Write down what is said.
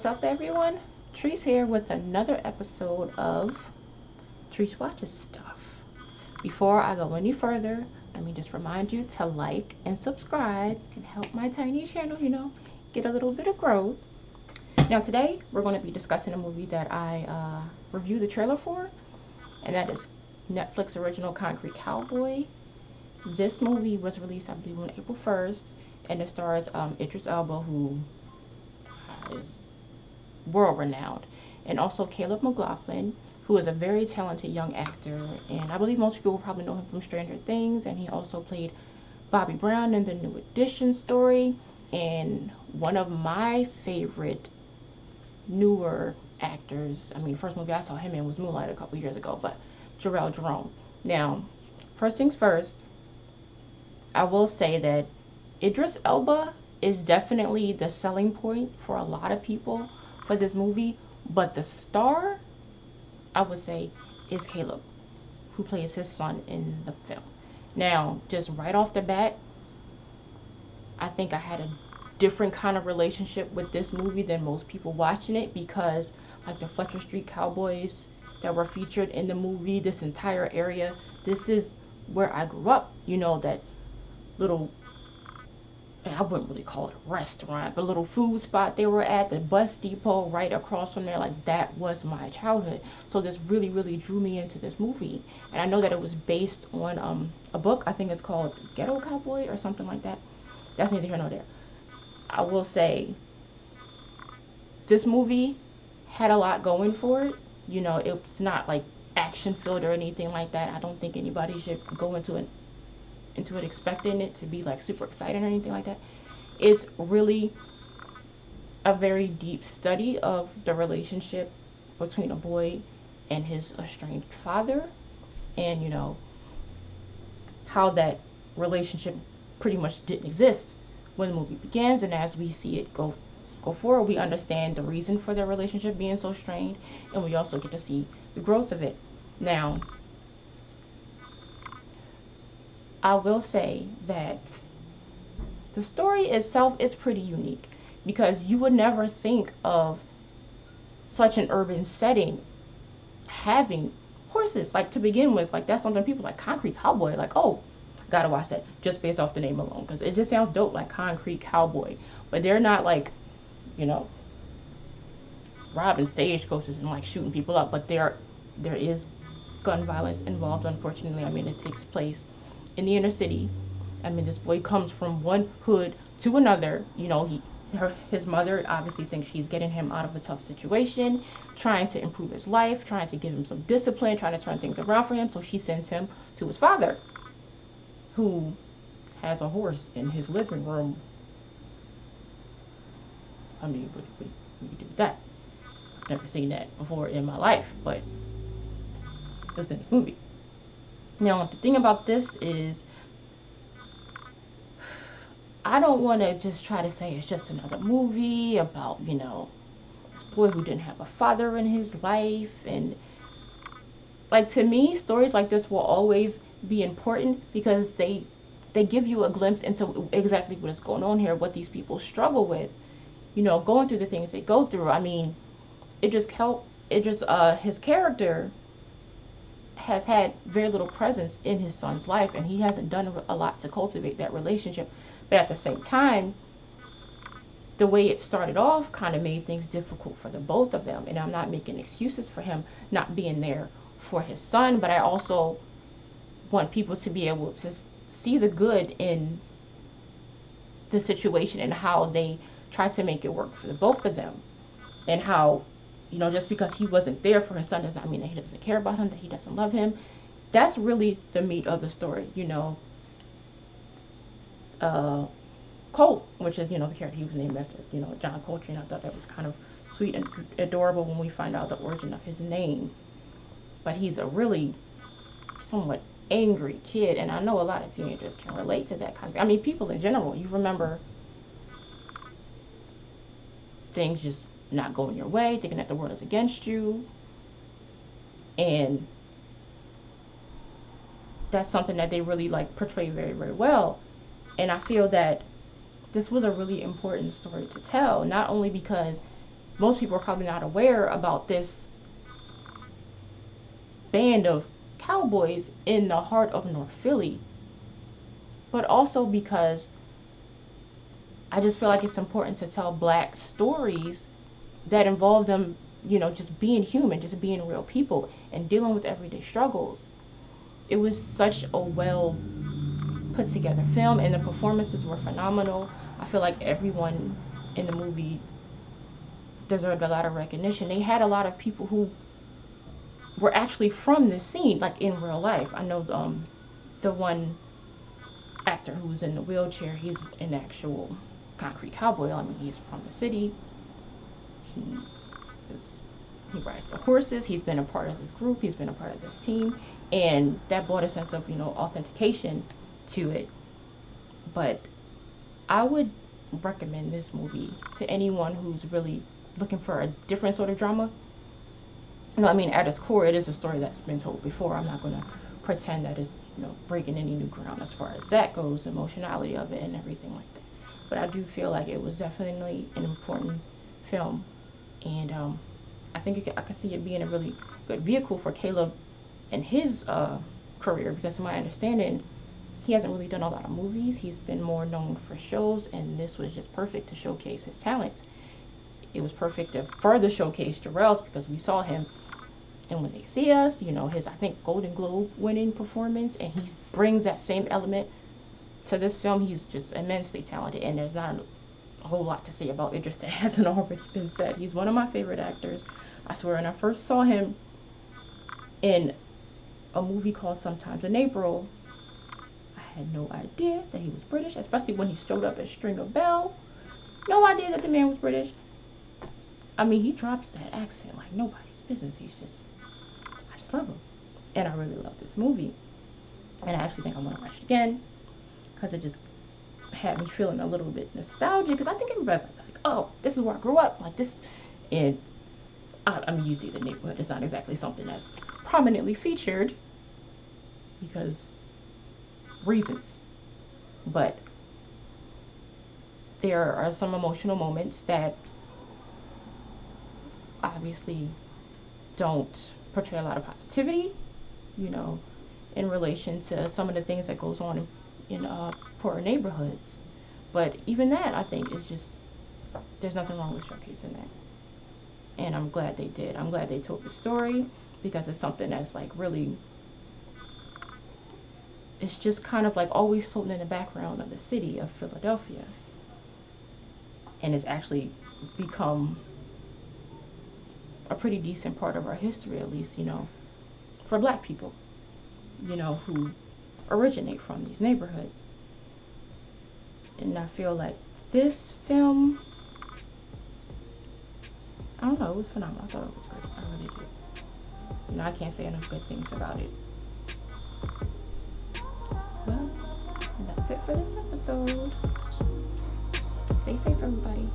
What's up, everyone? Trice here with another episode of Trice Watches Stuff. Before I go any further, let me just remind you to like and subscribe and help my tiny channel, get a little bit of growth. Now today, we're going to be discussing a movie that I reviewed the trailer for, and that is Netflix original Concrete Cowboy. This movie was released, I believe, on April 1st, and it stars Idris Elba, who is world-renowned, and also Caleb McLaughlin, who is a very talented young actor, and I believe most people will probably know him from Stranger Things, and he also played Bobby Brown in the New Edition story, and one of my favorite newer actors, first movie I saw him in was Moonlight a couple years ago, but Jharrel Jerome. Now, first things first, I will say that Idris Elba is definitely the selling point for a lot of people for this movie, but the star, I would say, is Caleb, who plays his son in the film. Now, just right off the bat, I think I had a different kind of relationship with this movie than most people watching it, because like the Fletcher Street Cowboys that were featured in the movie, this entire area, this is where I grew up. That little, I wouldn't really call it a restaurant, but a little food spot they were at, the bus depot right across from there, like that was my childhood. So this really, really drew me into this movie. And I know that it was based on a book, I think it's called Ghetto Cowboy or something like that. That's neither here nor there. I will say, this movie had a lot going for it. It's not like action filled or anything like that. I don't think anybody should go into it expecting it to be like super exciting or anything like that. It's really a very deep study of the relationship between a boy and his estranged father, and how that relationship pretty much didn't exist when the movie begins, and as we see it go forward, we understand the reason for their relationship being so strained, and we also get to see the growth of it. Now, I will say that the story itself is pretty unique, because you would never think of such an urban setting having horses. Like, to begin with, like, that's something people like Concrete Cowboy, like, oh, gotta watch that just based off the name alone, because it just sounds dope, like Concrete Cowboy. But they're not like, robbing stagecoaches and like shooting people up, but there is gun violence involved, unfortunately. It takes place in the inner city. This boy comes from one hood to another. His mother obviously thinks she's getting him out of a tough situation, trying to improve his life, trying to give him some discipline, trying to turn things around for him. So she sends him to his father, who has a horse in his living room. What do you do with that? Never seen that before in my life, but it was in this movie. Now, the thing about this is, I don't want to just try to say it's just another movie about, this boy who didn't have a father in his life. And, like, to me, stories like this will always be important, because they give you a glimpse into exactly what is going on here, what these people struggle with, going through the things they go through. His character has had very little presence in his son's life, and he hasn't done a lot to cultivate that relationship. But at the same time, the way it started off kind of made things difficult for the both of them. And I'm not making excuses for him not being there for his son, but I also want people to be able to see the good in the situation and how they try to make it work for the both of them. And how, just because he wasn't there for his son does not mean that he doesn't care about him, that he doesn't love him. That's really the meat of the story. Colt, which is, the character he was named after, John Coltrane. I thought that was kind of sweet and adorable when we find out the origin of his name. But he's a really somewhat angry kid, and I know a lot of teenagers can relate to that kind of thing. People in general, you remember things just not going your way, thinking that the world is against you, and that's something that they really portray very, very well. And I feel that this was a really important story to tell, not only because most people are probably not aware about this band of cowboys in the heart of North Philly. But also because I just feel like it's important to tell black stories that involve them, you know, just being human, just being real people and dealing with everyday struggles. It was such a well put together film, and the performances were phenomenal. I feel like everyone in the movie deserved a lot of recognition. They had a lot of people who were actually from this scene, like in real life. I know the one actor who's in the wheelchair, he's an actual Concrete Cowboy. I mean, he's from the city. He rides the horses. He's been a part of this group. He's been a part of this team, and that brought a sense of, you know, authentication to it. But I would recommend this movie to anyone who's really looking for a different sort of drama. You know, I mean, at its core, it is a story that's been told before. I'm not going to pretend that it's, you know, breaking any new ground as far as that goes, emotionality of it and everything like that. But I do feel like it was definitely an important film, and I think I could see it being a really good vehicle for Caleb and his career, because to my understanding, he hasn't really done a lot of movies. He's been more known for shows, and this was just perfect to showcase his talent. It was perfect to further showcase Jharrel's, because we saw him and When They See Us, you know, his, I think, Golden Globe winning performance, and he brings that same element to this film. He's just immensely talented, and there's not a whole lot to say about Idris that hasn't already been said. He's one of my favorite actors. I swear, when I first saw him in a movie called Sometimes in April, I had no idea that he was British, especially when he showed up as Stringer Bell. No idea that the man was British. I mean, he drops that accent like nobody's business. I just love him. And I really love this movie. And I actually think I'm going to watch it again, because it just had me feeling a little bit nostalgic, because I think everybody's like, oh, this is where I grew up, like this. And I mean, you see the neighborhood, it's not exactly something that's prominently featured because reasons, but there are some emotional moments that obviously don't portray a lot of positivity, you know, in relation to some of the things that goes on in poorer neighborhoods. But even that, I think, is just, there's nothing wrong with showcasing that. And I'm glad they did. I'm glad they told the story, because it's something that's like really, it's just kind of like always floating in the background of the city of Philadelphia. And it's actually become a pretty decent part of our history, at least, you know, for black people, you know, who originate from these neighborhoods. And I feel like this film, I don't know, it was phenomenal. I thought it was great. I really did. You know, I can't say enough good things about it. Well, that's it for this episode. Stay safe, everybody.